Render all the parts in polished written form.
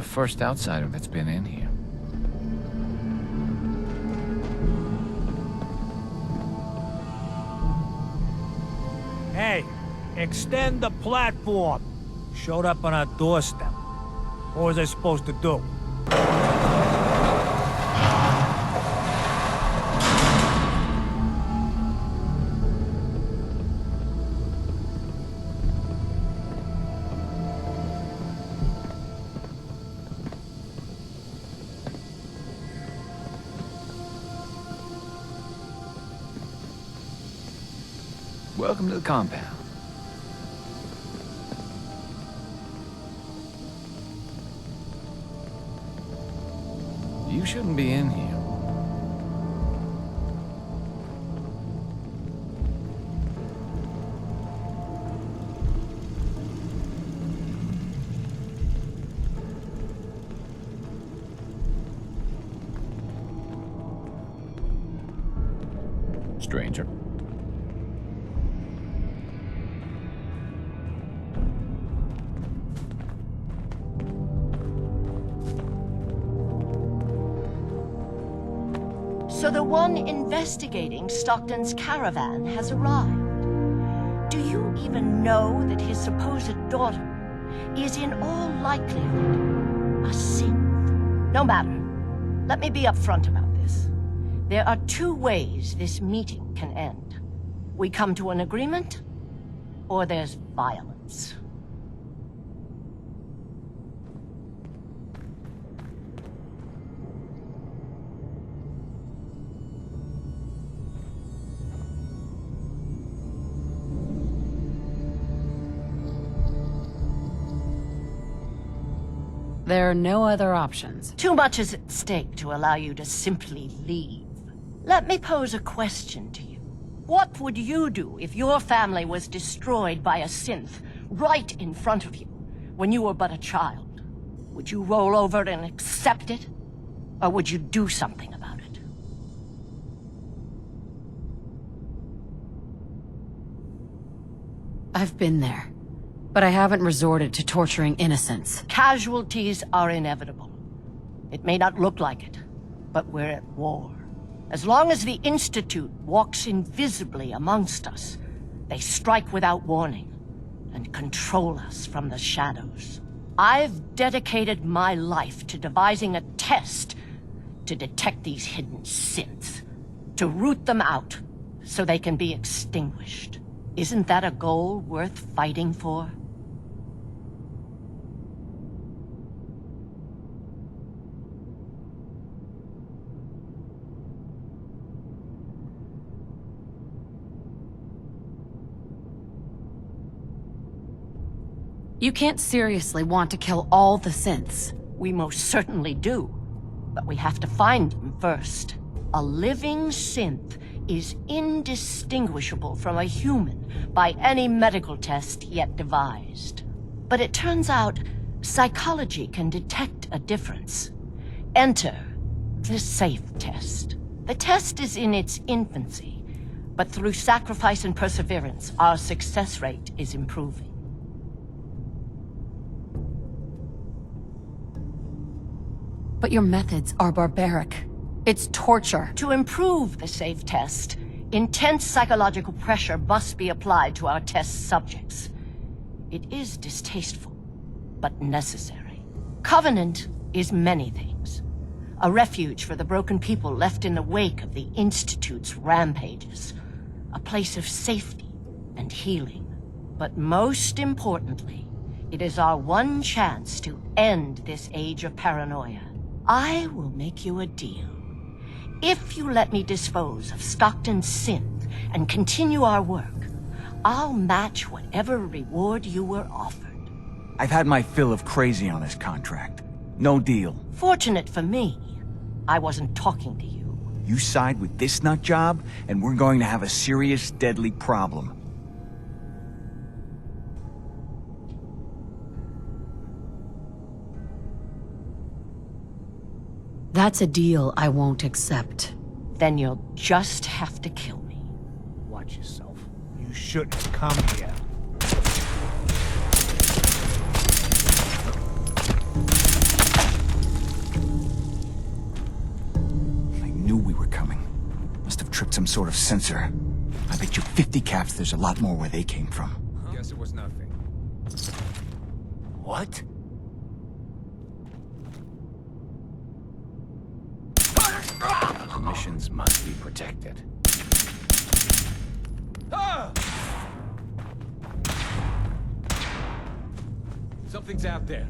first outsider that's been in here. Hey, extend the platform. Showed up on our doorstep. What was I supposed to do? Welcome to the compound. You shouldn't be in here. Stranger. So the one investigating Stockton's caravan has arrived. Do you even know that his supposed daughter is in all likelihood a synth? No matter. Let me be upfront about this. There are two ways this meeting can end. We come to an agreement, or there's violence. There are no other options. Too much is at stake to allow you to simply leave. Let me pose a question to you. What would you do if your family was destroyed by a synth right in front of you when you were but a child? Would you roll over and accept it? Or would you do something about it? I've been there, but I haven't resorted to torturing innocents. Casualties are inevitable. It may not look like it, but we're at war. As long as the Institute walks invisibly amongst us, they strike without warning and control us from the shadows. I've dedicated my life to devising a test to detect these hidden synths, to root them out so they can be extinguished. Isn't that a goal worth fighting for? You can't seriously want to kill all the synths. We most certainly do, but we have to find them first. A living synth is indistinguishable from a human by any medical test yet devised. But it turns out psychology can detect a difference. Enter the safe test. The test is in its infancy, but through sacrifice and perseverance, our success rate is improving. But your methods are barbaric. It's torture. To improve the safe test, intense psychological pressure must be applied to our test subjects. It is distasteful, but necessary. Covenant is many things. A refuge for the broken people left in the wake of the Institute's rampages. A place of safety and healing. But most importantly, it is our one chance to end this age of paranoia. I will make you a deal. If you let me dispose of Stockton's synth and continue our work, I'll match whatever reward you were offered. I've had my fill of crazy on this contract. No deal. Fortunate for me, I wasn't talking to you. You side with this nut job, and we're going to have a serious, deadly problem. That's a deal I won't accept. Then you'll just have to kill me. Watch yourself. You shouldn't have come here. some sort of sensor. I bet you 50 caps there's a lot more where they came from. Guess it was nothing. What? The missions must be protected. Something's out there.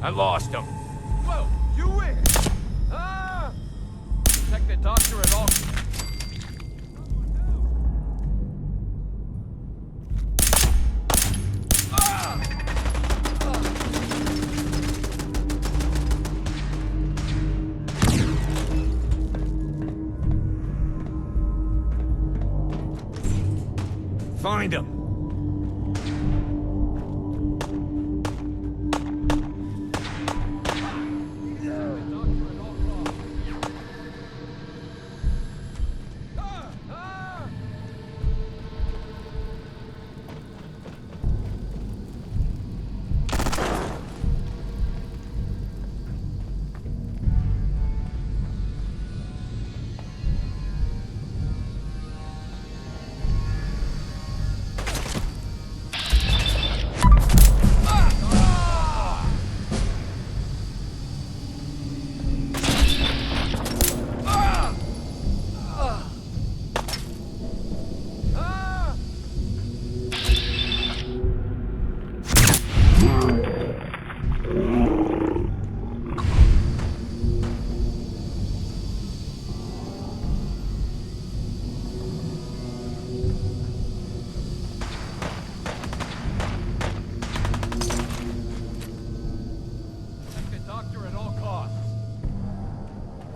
I lost him. Whoa, you win! Ah! Protect the doctor at all. Find him.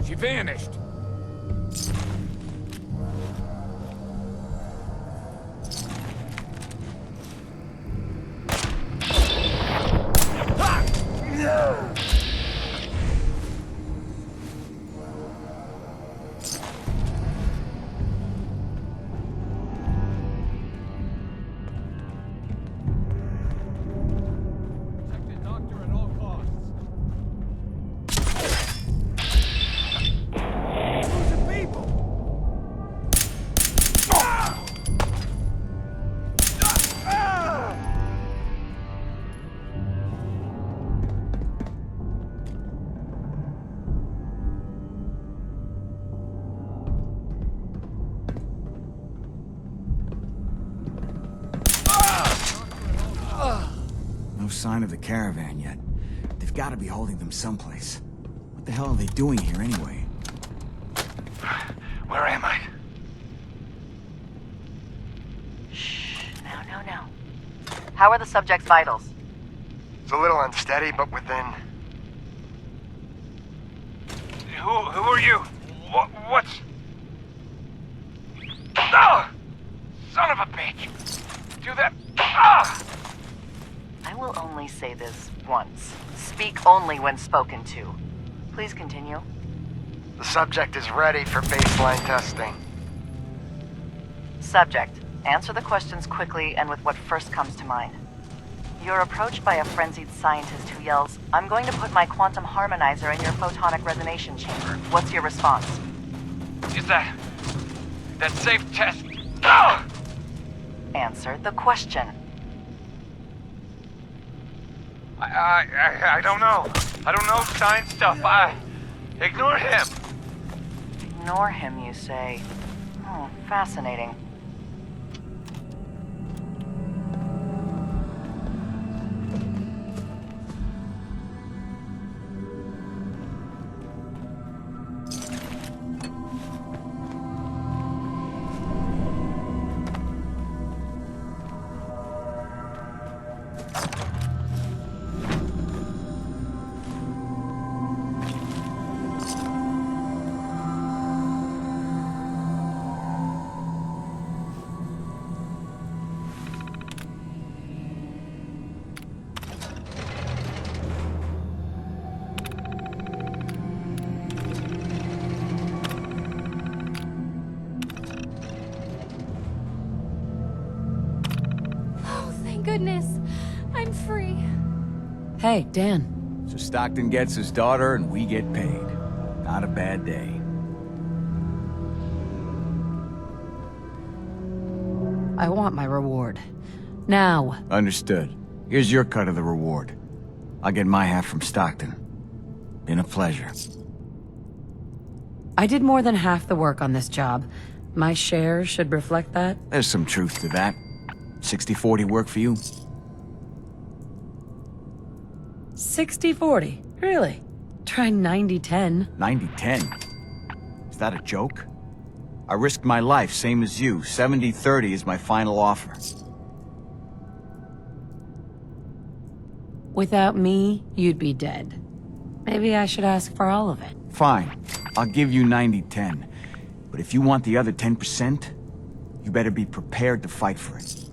She vanished. No sign of the caravan yet. They've got to be holding them someplace. What the hell are they doing here anyway? Where am I? No. How are the subject's vitals? It's a little unsteady, but within... Who are you? What's... Ah! Son of a bitch! Do that... Ah! I will only say this once. Speak only when spoken to. Please continue. The subject is ready for baseline testing. Subject, answer the questions quickly and with what first comes to mind. You're approached by a frenzied scientist who yells, "I'm going to put my quantum harmonizer in your photonic resonation chamber." What's your response? Is that safe test? Ah! Answer the question. I don't know. I don't know science stuff. Ignore him. Ignore him, you say. Fascinating. goodness. I'm free. Hey, Dan. So Stockton gets his daughter and we get paid. Not a bad day. I want my reward. Now. Understood. Here's your cut of the reward. I'll get my half from Stockton. Been a pleasure. I did more than half the work on this job. My share should reflect that. There's some truth to that. 60-40 work for you? 60-40. Really? Try 90-10. 90-10? Is that a joke? I risked my life, same as you. 70-30 is my final offer. Without me, you'd be dead. Maybe I should ask for all of it. Fine. I'll give you 90-10. But if you want the other 10%, you better be prepared to fight for it.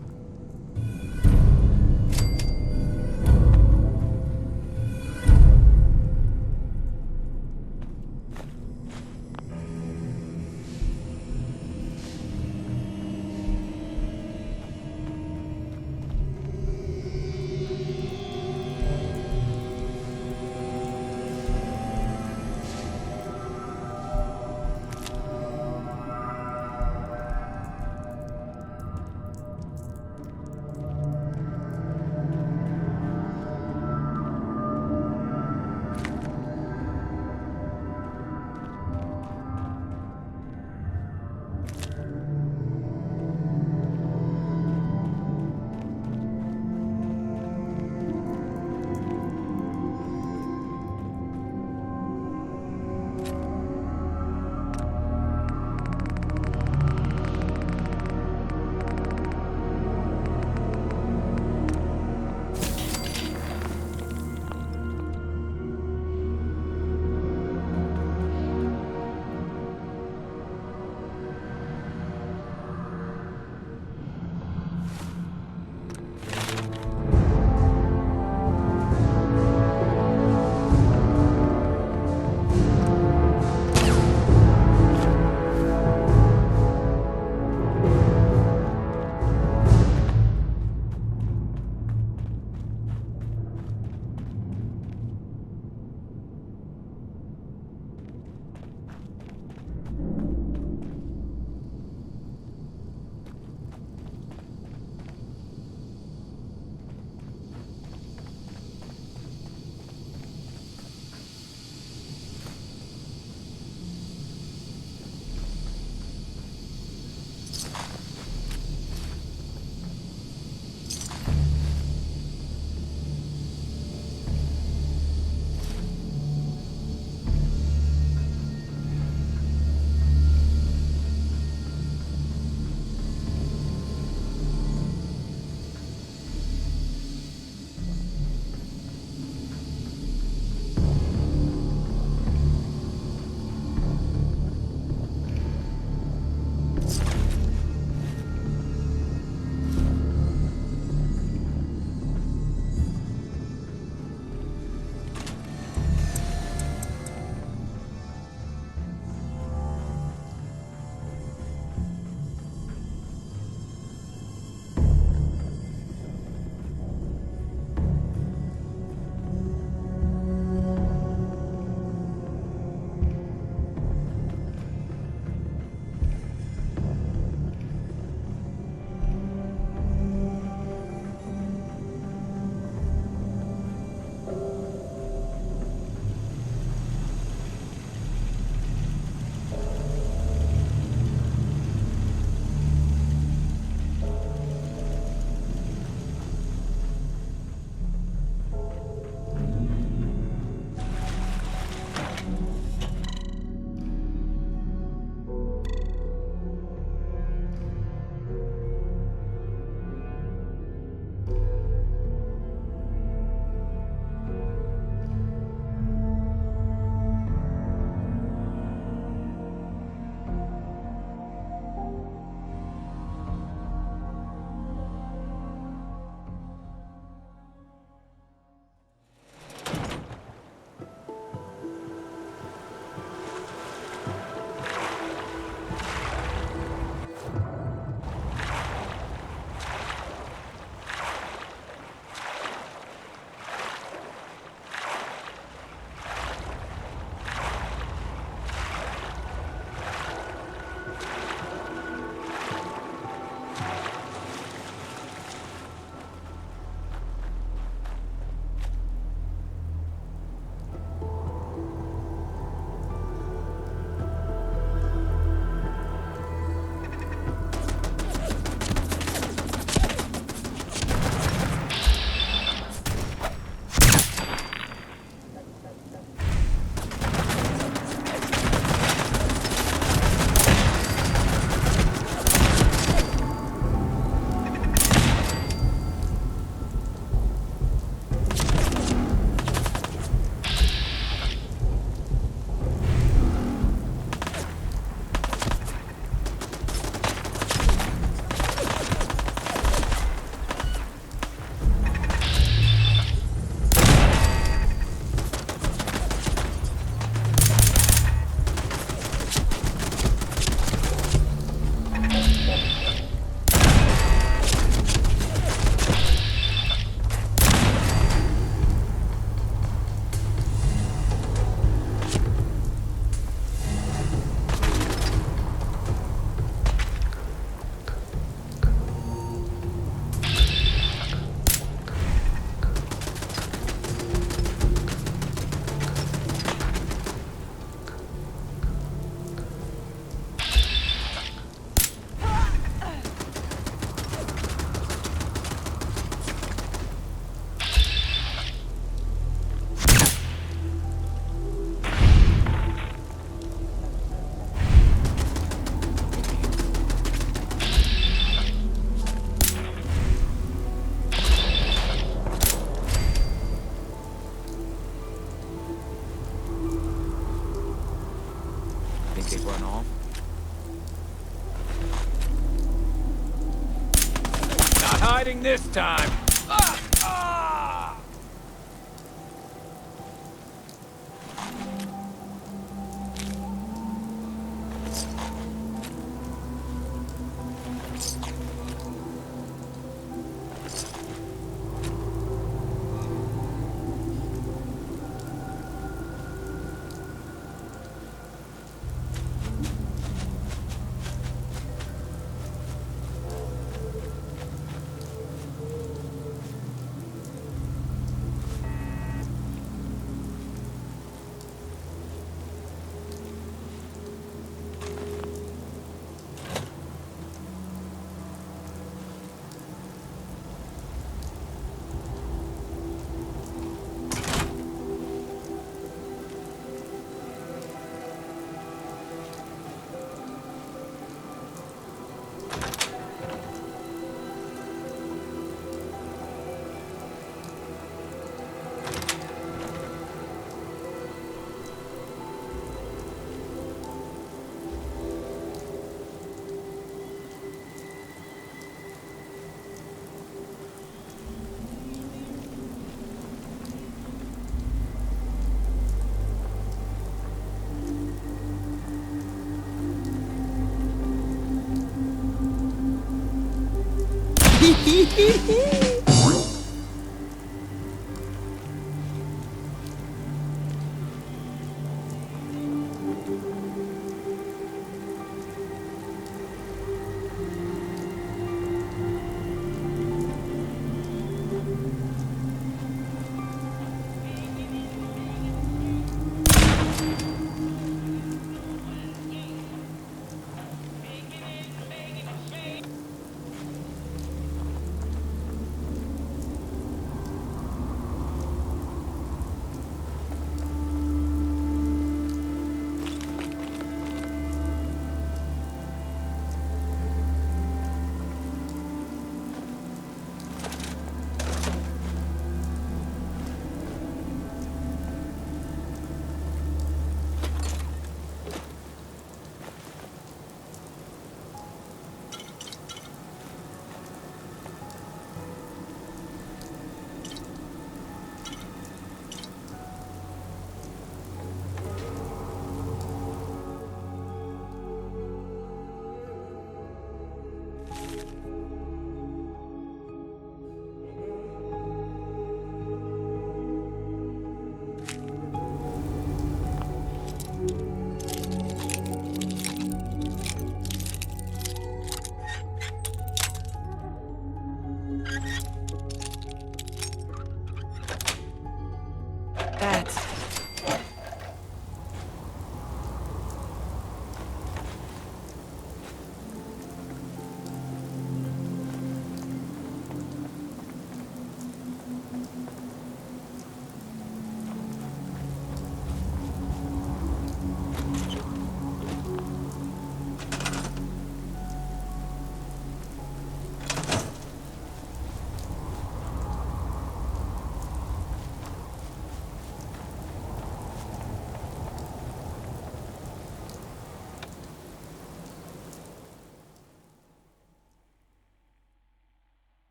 hiding this time. Ah! Ah!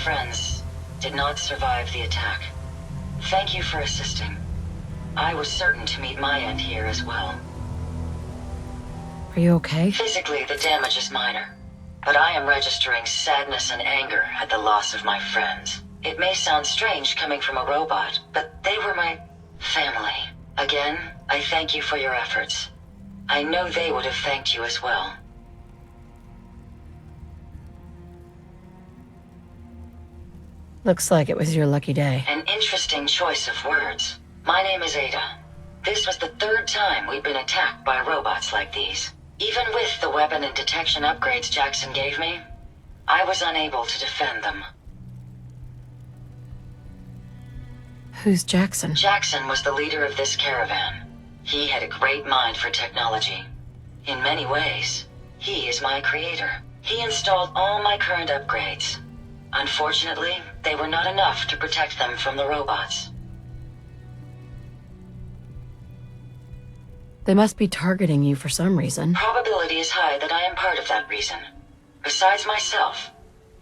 friends did not survive the attack. Thank you for assisting. I was certain to meet my end here as well. Are you okay? Physically, the damage is minor, but I am registering sadness and anger at the loss of my friends. It may sound strange coming from a robot, but they were my family. Again, I thank you for your efforts. I know they would have thanked you as well. Looks like it was your lucky day. An interesting choice of words. My name is Ada. This was the third time we've been attacked by robots like these. Even with the weapon and detection upgrades Jackson gave me, I was unable to defend them. Who's Jackson? Jackson was the leader of this caravan. He had a great mind for technology. In many ways, he is my creator. He installed all my current upgrades. Unfortunately, they were not enough to protect them from the robots. They must be targeting you for some reason. Probability is high that I am part of that reason. Besides myself,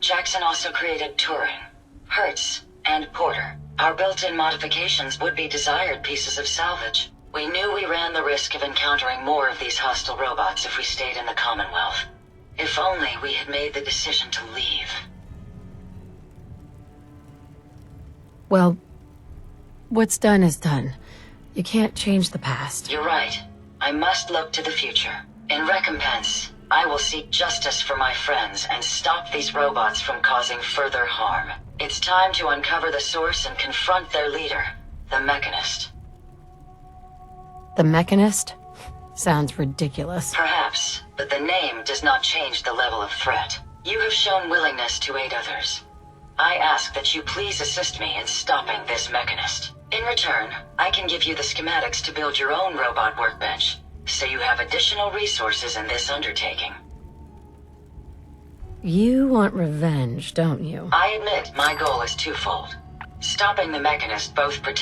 Jackson also created Turing, Hertz, and Porter. Our built-in modifications would be desired pieces of salvage. We knew we ran the risk of encountering more of these hostile robots if we stayed in the Commonwealth. If only we had made the decision to leave. Well, what's done is done. You can't change the past. You're right. I must look to the future. In recompense, I will seek justice for my friends and stop these robots from causing further harm. It's time to uncover the source and confront their leader, the Mechanist. The Mechanist? Sounds ridiculous. Perhaps, but the name does not change the level of threat. You have shown willingness to aid others. I ask that you please assist me in stopping this Mechanist. In return, I can give you the schematics to build your own robot workbench, so you have additional resources in this undertaking. You want revenge, don't you? I admit my goal is twofold. Stopping the Mechanist both protects